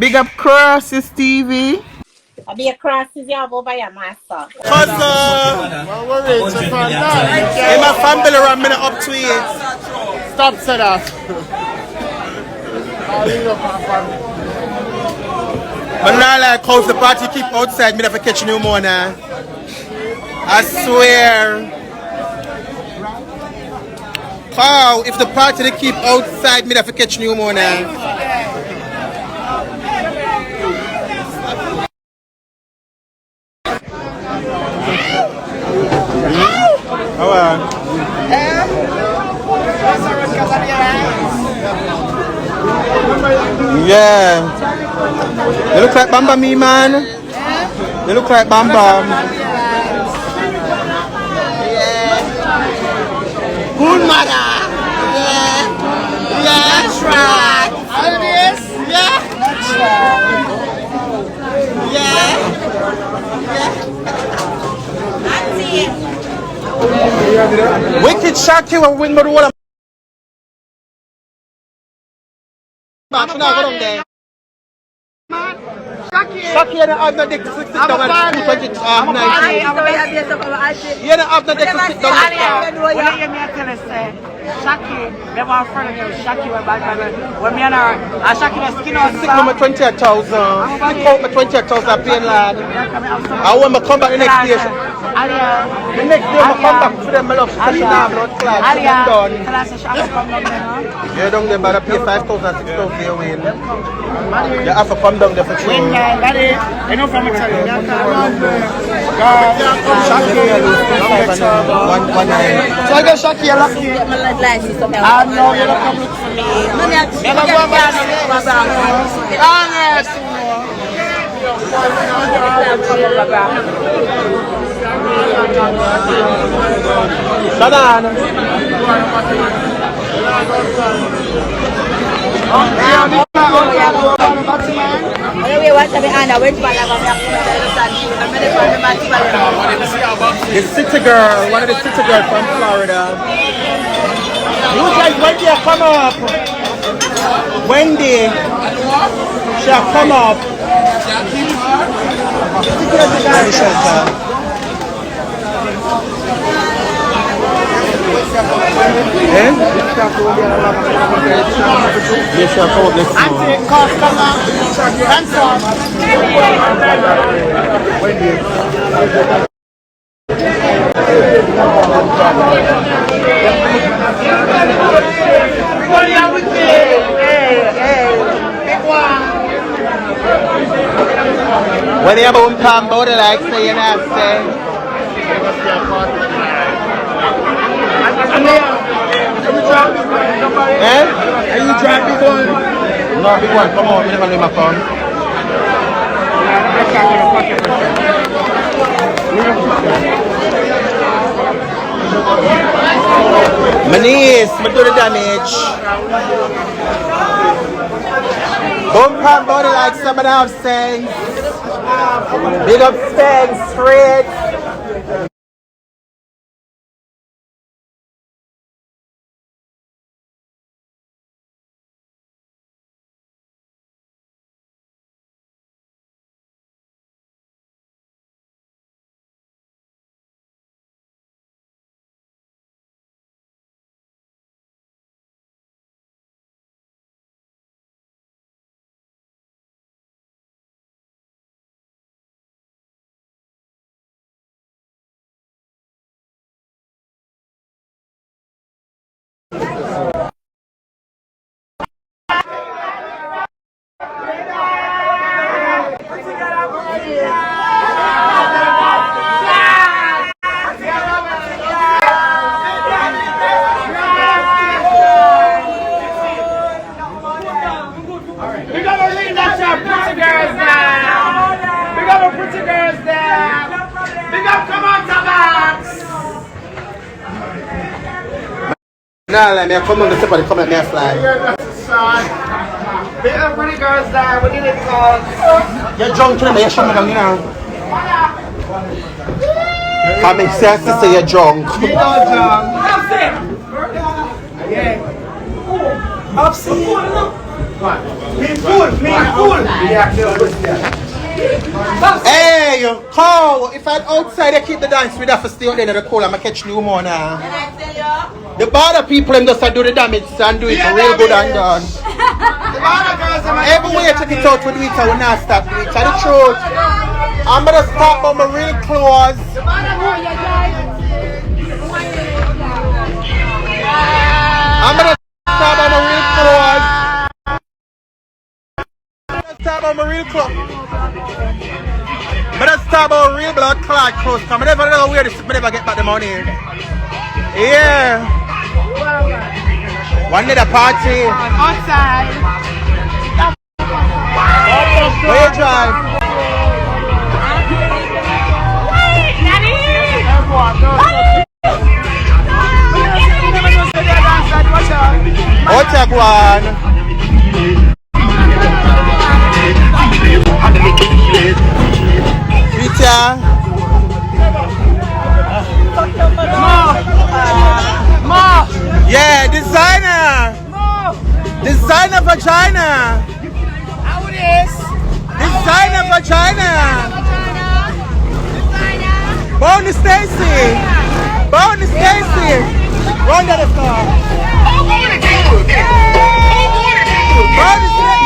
Big up Crosses TV. I'll be a crosses you have over your master. Cause in my family around me up to it. Stop saying that. But now like how if the party keep outside, me never catch no more now. I swear. How if the party they keep outside, me never catch no more now. Yeah. They look like Bamba me, man. They look like Bamba. Yeah. Good mother. Yeah. Yeah. That's right. All this? Yeah. That's right. Yeah. Yeah. Wicked Shaki will win the world. Shaki, you don't have no dick to sit down and shoot when it's night. You don't have no dick to sit down. What do you mean I tell us, Shaki, they want to friend of you, Shaki went back when me and her, Shaki was skin out. Sick with my 28,000. Sick out my 28,000 paying lad. I want to come back the next day. Aaliyah. The next day I come back for them, my love. She said she have blood clot. She get done. Tell us she have to come down there, no? You don't get better pay 5,000, 6,000 you win. You have to come down there for sure. When Daddy, you know from Italy, you can't run so I got Shaki, you're lucky. I know you're not coming for me. Never go back to the city girl, one of the city girls from Florida. You guys, Wendy, come up. Wendy, she'll come up. Yes, she'll come up next when you boom palm body like say you not say. Eh? Are you trying big one? No, big one. Come on, we never leave my phone. My knees, I do the damage. Boom palm body like somebody else saying. Big up Stang straight. Nah, let me come on the tip of the come let me fly. Big up pretty girls there, what did it call? You're drunk to me, you're showing me now. I make sense to say you're drunk. You know drunk. Yeah. Upset. Hey, Carl, if I'm outside, I keep the dance, we'd have to stay out there in the cold. I'm going to catch new more now. Can I tell you? The border people, them just do the damage and do it real good and done. Every way you check it out, we do it, I will not stop doing it. Tell the truth. I'm going to start about my real clothes. I'm going to start about my real clothes. Start about my real clothes. I'm gonna start about real blood clot clothes. I never wear this, I never get back the money. Yeah. One day the party. Outside. Where you drive? What's that one? Yeah, designer. Designer vagina. How it is? Designer vagina. Bonnie Stacy. Bonnie Stacy. Run to the car. Bonnie Stacy.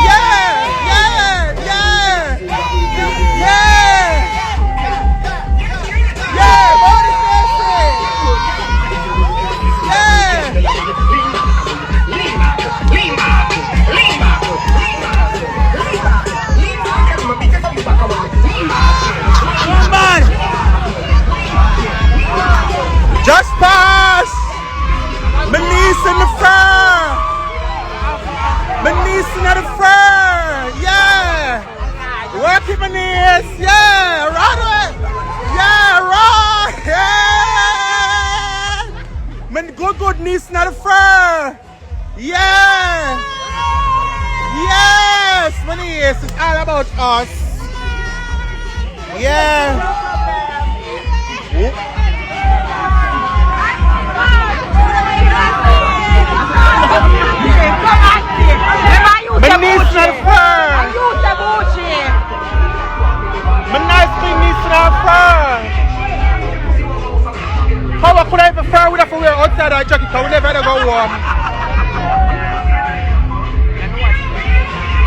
Just pass! My niece in the fur! My niece in the fur! Yeah! Working my niece! Yeah! Right away! Yeah! Right! Yeah! My good niece in the fur! Yeah! Yes! My niece, it's all about us! Yeah! My niece in fur. My nice big niece in fur. How could I have a fur with a fur outside our jacket? Because we never had to go warm.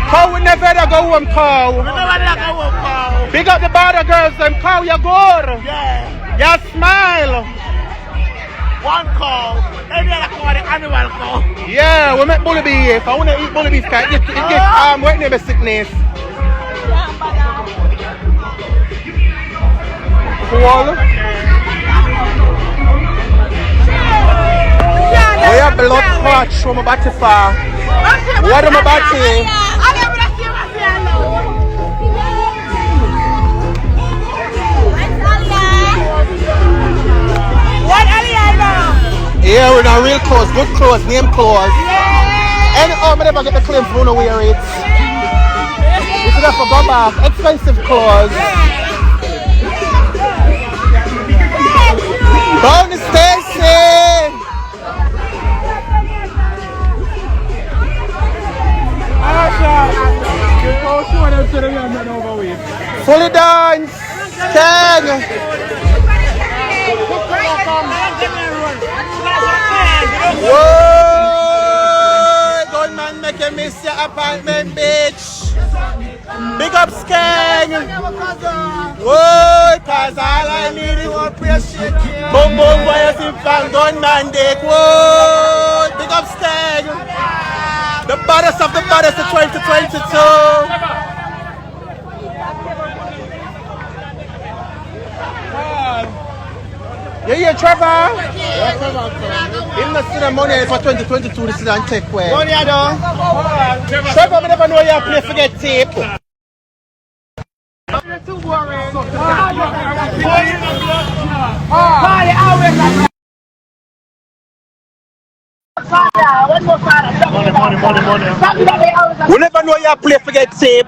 How we never had to go warm, cow. Big up the border girls, them cow, you're good. Yeah. You smile. One call. Every other call, the annual call. Yeah, we make bully beef. If I want to eat bully beef, it gets what name sickness. Cool. We have blood clot from my body far. What am I body? Yeah, we're not real clothes, good clothes, name clothes. Yeah. And I never get the claim for no wear it. You should have to go back. Expensive clothes. Bonnie Stacy. Fully dance. King. Whoa! Gunman make you miss your apartment, bitch. Big up Skang. Whoa! Cause all I need is one appreciate you. Boom boom boy, you fan Gunman dick. Whoa! Big up Skang. The baddest of the baddest of 2022. You hear Trevor? Yeah, Trevor. Him not see the money for 2022, this is on tech way. Money I don't. Trevor, I never know you play forget tape. We never know you play forget tape.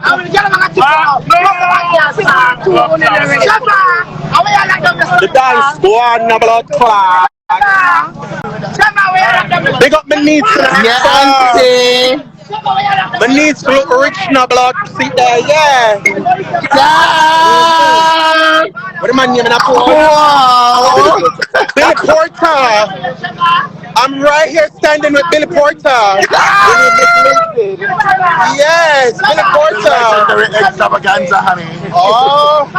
The dance go on a blood clot. Big up my niece. Yeah, auntie. My niece look rich now, blood. See there, yeah. Yeah. What am I naming up for? Wow. Billy Porter. I'm right here standing with Billy Porter. We need this lifted. Yes, Billy Porter. Legendary extravaganza, honey. Oh,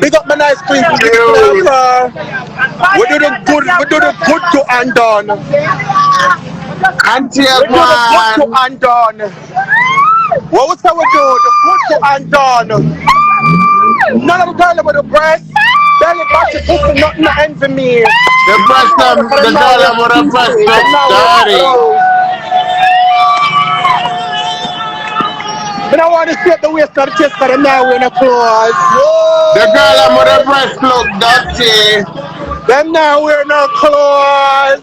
big up my nice queen. We do Cute. the good to undone. Auntie We do the good to Agwan. undone. What was that we do? The good to undone. None of the girl with the breast. Belly button, pussy, nothing to envy me. The breast of the girl with the breast look dirty. But I want to see the waist of the chest for them now wearing a clothes. The girl with the breast look dirty. Them now wearing no clothes.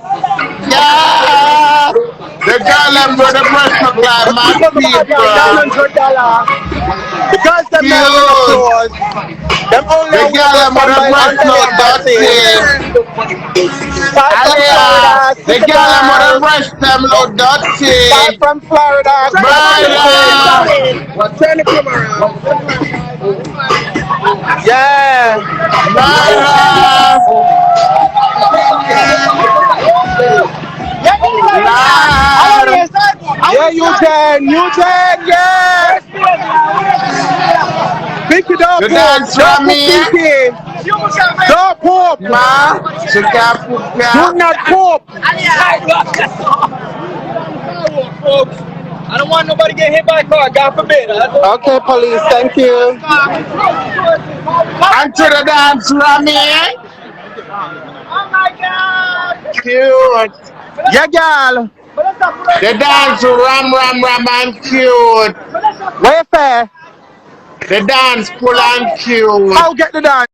Yeah. The girl with the breast look like mad people. The girls them now wearing no Cute. clothes. Them only The wear girl with the breast look dirty. Aaliyah. The girl with the breast them look dirty. From Florida. Murder. Turn the camera. Yeah. Murder. Live. Yeah, Eugene, yeah. Pick it up, The dance from me. Don't poop. Ma. She can't put Do ya. not poop. I don't want nobody to get hit by a car, God forbid. Okay, police, thank you. And to the dance from me. Oh my God! Cute. Yeah, girl. The dance ram and cute. Where fair? The dance full and cute. Go get the dance.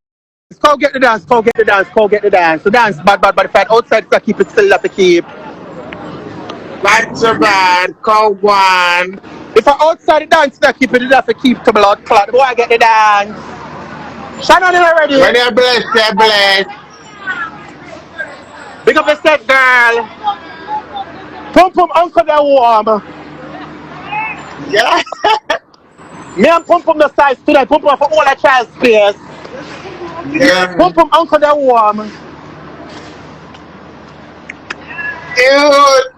Go get the dance. Go get the dance. Go get the dance. The dance bad, but if I outside, so keep it still, have to keep. Not so bad. Go one. If I outside the dance, so keep it, have to keep to blood clot. Boy, I get the dance. Shannon, you ready? When you're blessed, you're blessed. Big up yourself, girl. Pum pum uncle that warm. Yeah. Me and Pum Pum the size today. Pum Pum for all the child space. Yeah. Pum Pum uncle that warm. Cute.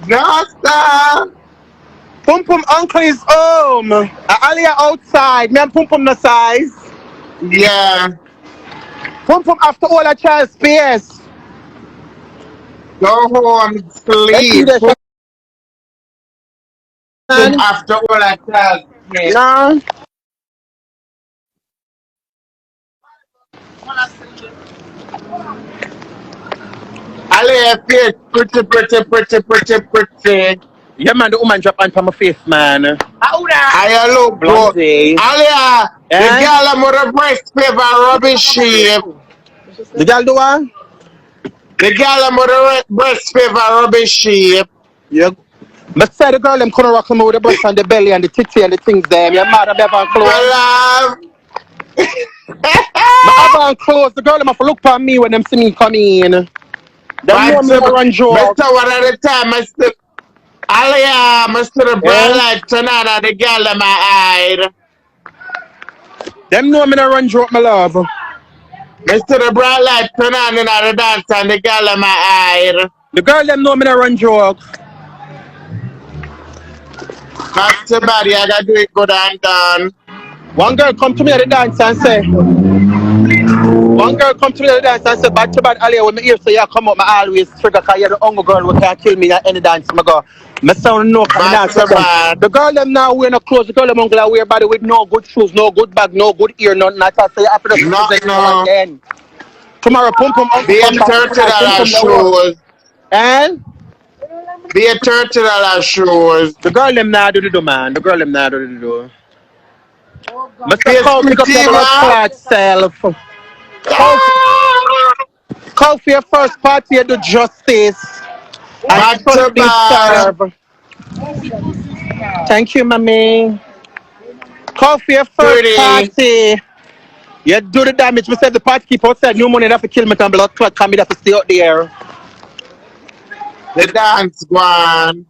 No, stop. Pum Pum uncle is home. Aaliyah outside. Me and Pum Pum the size. Yeah. Pum Pum after all the child space. Go home, sleep. After all that time. No. Aaliyah face pretty. Yeah, man, the woman drop on my face, man. I look good. Blondie. Aaliyah, the girl with the breast paper rubbish shape. The girl do what? The girl with the breast paper rubbish shape. Yeah. But say the girl them couldn't rock me with the breast and the belly and the titty and the things them. Your mother never close. Love. My other close. The girl them have to look for me when them see me come in. Them know me run joke. But one at a time, I still Aaliyah, I still the bright light turn on and the girl in my eye. Them know me run joke, my love. Mr. The bright light turn on in the dance and the girl in my eye. The girl them know me run joke. Not too bad, I gotta do it good and done. One girl come to me at the dance and say, bad to bad, Aaliyah, when me hear say you come up, I always trigger because you're the only girl who can kill me at any dance. I go, my sound no, the girl them now wearing no clothes, the girl them uncle wear body with no good shoes, no good bag, no good ear, nothing. I say you have to do again. Tomorrow, Pum Pum uncle be a $30 shoes. And? Be a $30 shoes. The girl them now do the do, man. The girl them now do the do. Be a self. Call for your first party and do justice. And serve. Thank you, mommy. Call for your first party. You do the damage. We said the party keep outside. No money have to kill me and blood clot. Come have to stay out there. The dance one.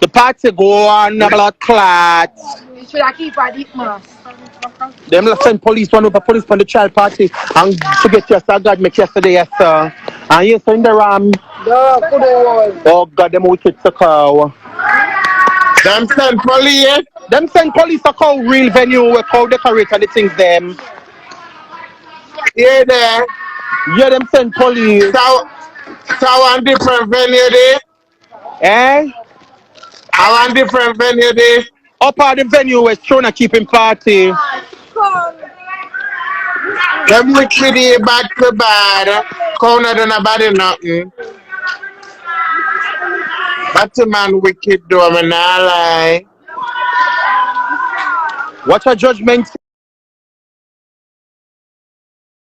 The party go on, a blood clot. You should have keep a deep mask. Them like send police one over police from the child party and to get your God make yesterday, yes sir. And you send the ram. Oh God, them wicked to cow. Them send police. Them send police to cow real venue where cow decorate and the things them. Yeah there. Yeah, them send police. So on different venue there. Eh? I want different venue there. Up at the venue where Shona keeping party. Them wicked here bad to bad. Corner than nobody nothing. But the man wicked though, I'm not lie. What's your judgment?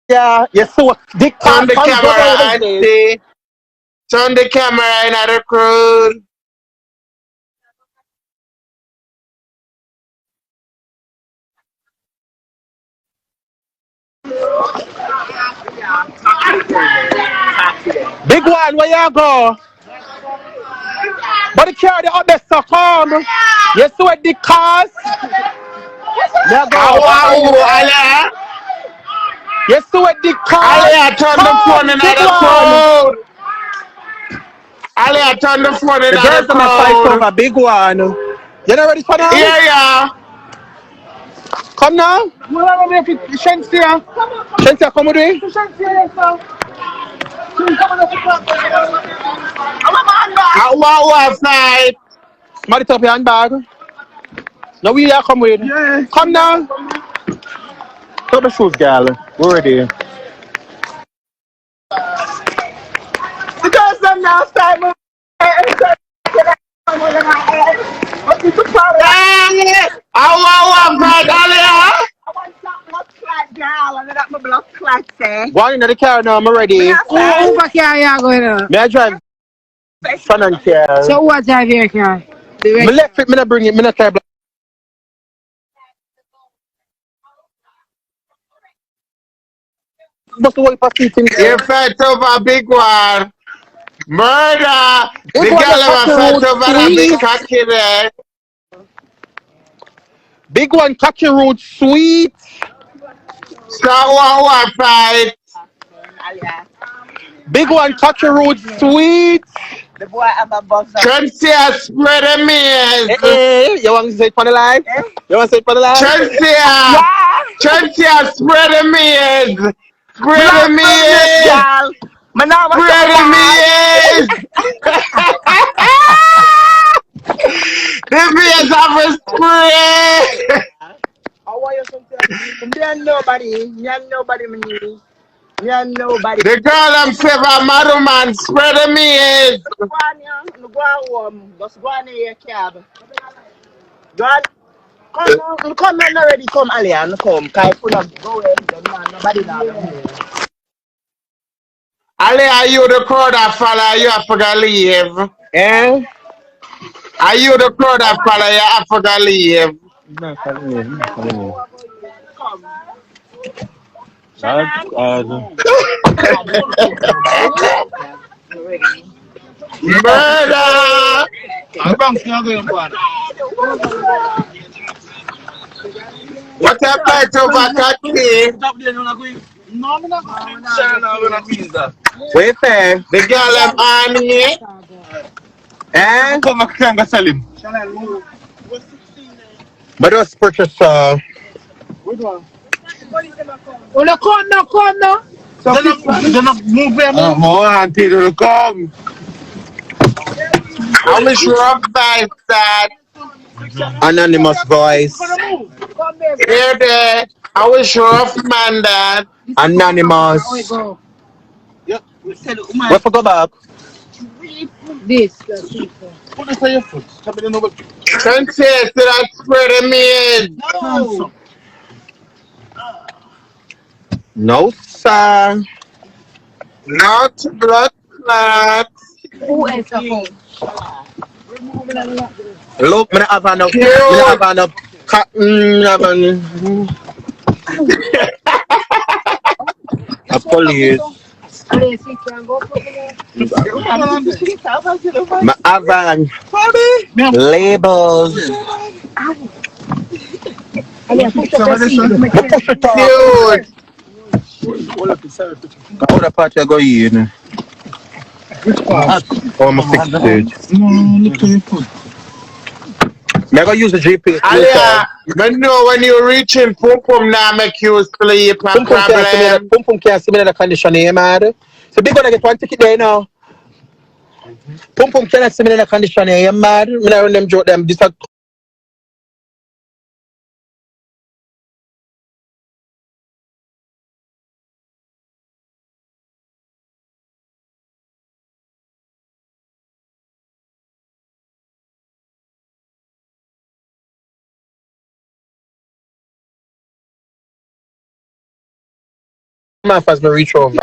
Yeah, yes, so Dick Turn the camera and see. Turn the camera in the crowd. Big one, where you go? But the car the other so come. You see what the cars? There go. Aaliyah. You see what the cars? Aaliyah, turn the phone in the crowd. Aaliyah, turn the phone in The the girls gonna fight crowd. over big one. You not ready for now? Yeah. Come now. Shensia, come with me. What fight? Somebody top your handbag. Now we are come with. Yeah. Come now. Take the shoes, girl. We're ready. The girls them now start moving. What fight, Aaliyah? One in the car now, I'm ready. Over here, you going on? May I drive? Son and car. So what drive your car? Me left it, me not bring it, me not try. Must wait for seating. You fight over big one. Murder. The girl ever fight over a big cocky there. Big one, cocky road, sweet. So what fight? Big one, cocky road, sweet. The boy have a buzzer. Chelsea spread the meals. Hey, you want to say it for the live? You want to say it for the live? Chelsea spread the meals. Spread the meals. Spread the meals. The meals have a spread. How are you sometimes? Me and nobody. Me and nobody. Me and nobody. The girl themselves a mad man. Spread the meals. Go on home. Just go on your cab. Go on. Come and already come, Aaliyah. Come. Cause full of go away. Nobody now. Aaliyah, are you the crowd that follow you have to leave? Eh? Are you the crowd that follow you have to leave? Murder! What a fight over Kaki? What you say? The girl I'm on here. Eh? Come back and sell him. But just purchase Oh, no, come now. More auntie to come. I'm a sure fight that. anonymous voice. Here there. I was sure of man that. Anonymous. Where for go back? This. Can't say to that spread of meals. No, sir. Not blood clot. Who is the phone? Look, me have enough. Me have enough cotton. A police. My Avan labels. I push it out. Dude, How the part you go in? Oh, I'm fix it. Me I go use the GPS later. Aaliyah, me know when you reaching pum pum now make you sleep a problem. Pum can't see me in the condition here, man. So big gonna get one ticket there now. Pum cannot see me in the condition here, you mad? Me not run them joke them. This a man as me reach over.